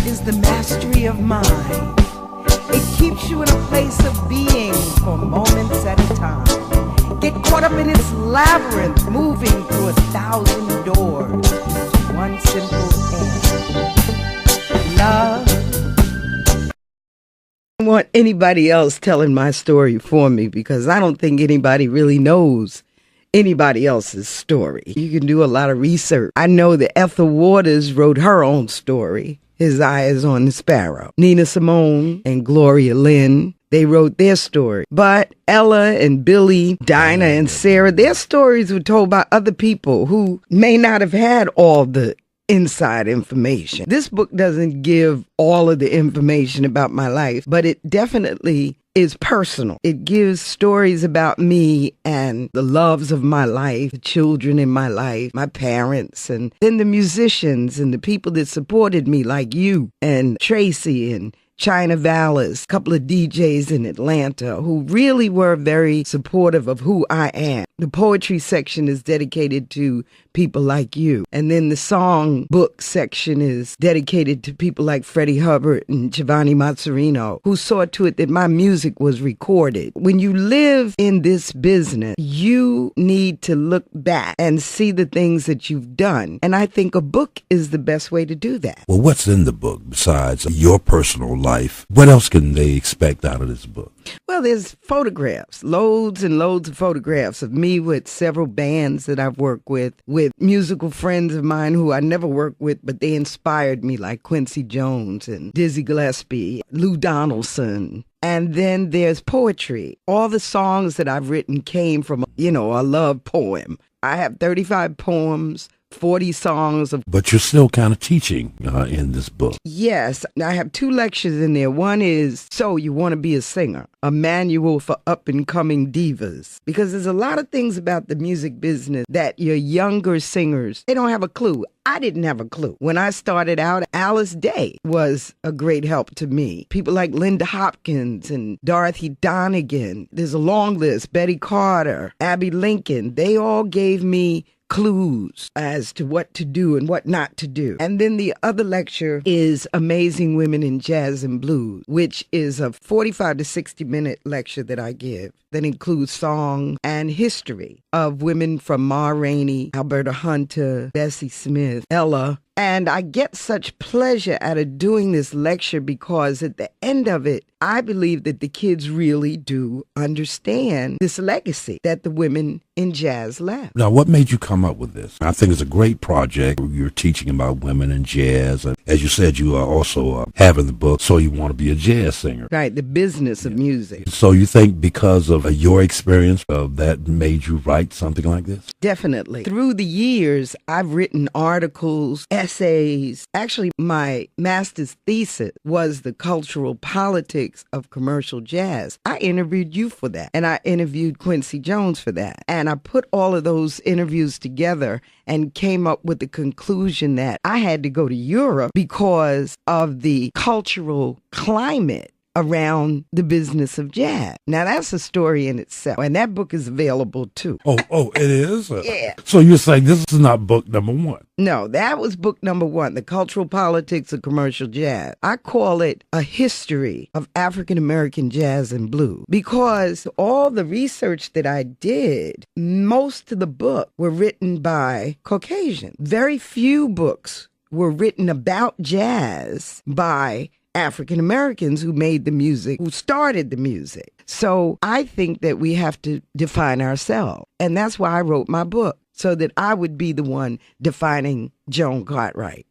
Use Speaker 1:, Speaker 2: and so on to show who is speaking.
Speaker 1: is the mastery of mind. It keeps you in a place of being for moments at a time. Get caught up in its labyrinth, moving through 1,000 doors. One simple end. Love. I don't want anybody else telling my story for me because I don't think anybody really knows anybody else's story. You can do a lot of research. I know that Ethel Waters wrote her own story, His Eye is on the Sparrow. Nina Simone and Gloria Lynn, they wrote their story. But Ella and Billy, Dinah and Sarah, their stories were told by other people who may not have had all the inside information. This book doesn't give all of the information about my life, but it definitely is personal. It gives stories about me and the loves of my life, the children in my life, my parents, and then the musicians and the people that supported me like you and Tracy and China Vallis, a couple of DJs in Atlanta who really were very supportive of who I am. The poetry section is dedicated to people like you. And then the song book section is dedicated to people like Freddie Hubbard and Giovanni Mazzarino, who saw to it that my music was recorded. When you live in this business, you need to look back and see the things that you've done. And I think a book is the best way to do that.
Speaker 2: Well, what's in the book besides your personal life? What else can they expect out of this book?
Speaker 1: Well, there's photographs, loads and loads of photographs of me with several bands that I've worked with musical friends of mine who I never worked with, but they inspired me, like Quincy Jones and Dizzy Gillespie, Lou Donaldson. And then there's poetry. All the songs that I've written came from, a love poem. I have 35 poems, 40 songs of...
Speaker 2: But you're still kind of teaching in this book.
Speaker 1: Yes. I have 2 lectures in there. One is, So You Want to Be a Singer, a manual for up-and-coming divas. Because there's a lot of things about the music business that your younger singers, they don't have a clue. I didn't have a clue. When I started out, Alice Day was a great help to me. People like Linda Hopkins and Dorothy Donegan. There's a long list. Betty Carter, Abby Lincoln. They all gave me clues as to what to do and what not to do. And then the other lecture is Amazing Women in Jazz and Blues, which is a 45 to 60-minute lecture that I give that includes song and history of women from Ma Rainey, Alberta Hunter, Bessie Smith, Ella. And I get such pleasure out of doing this lecture because at the end of it, I believe that the kids really do understand this legacy that the women in jazz left.
Speaker 2: Now, what made you come up with this? I think it's a great project. You're teaching about women in jazz. And as you said, you are also having the book, So You Want to Be a Jazz Singer.
Speaker 1: Right, the business of music.
Speaker 2: So you think because of your experience that made you write something like this?
Speaker 1: Definitely. Through the years, I've written articles, essays. Actually, my master's thesis was the cultural politics of commercial jazz. I interviewed you for that, and I interviewed Quincy Jones for that. And I put all of those interviews together and came up with the conclusion that I had to go to Europe because of the cultural climate around the business of jazz. Now, that's a story in itself, and that book is available, too.
Speaker 2: Oh, it is?
Speaker 1: Yeah.
Speaker 2: So you're saying this is not book number 1?
Speaker 1: No, that was book number 1, The Cultural Politics of Commercial Jazz. I call it a history of African-American jazz and blues because all the research that I did, most of the book were written by Caucasians. Very few books were written about jazz by African Americans who made the music, who started the music. So I think that we have to define ourselves. And that's why I wrote my book, so that I would be the one defining Joan Cartwright.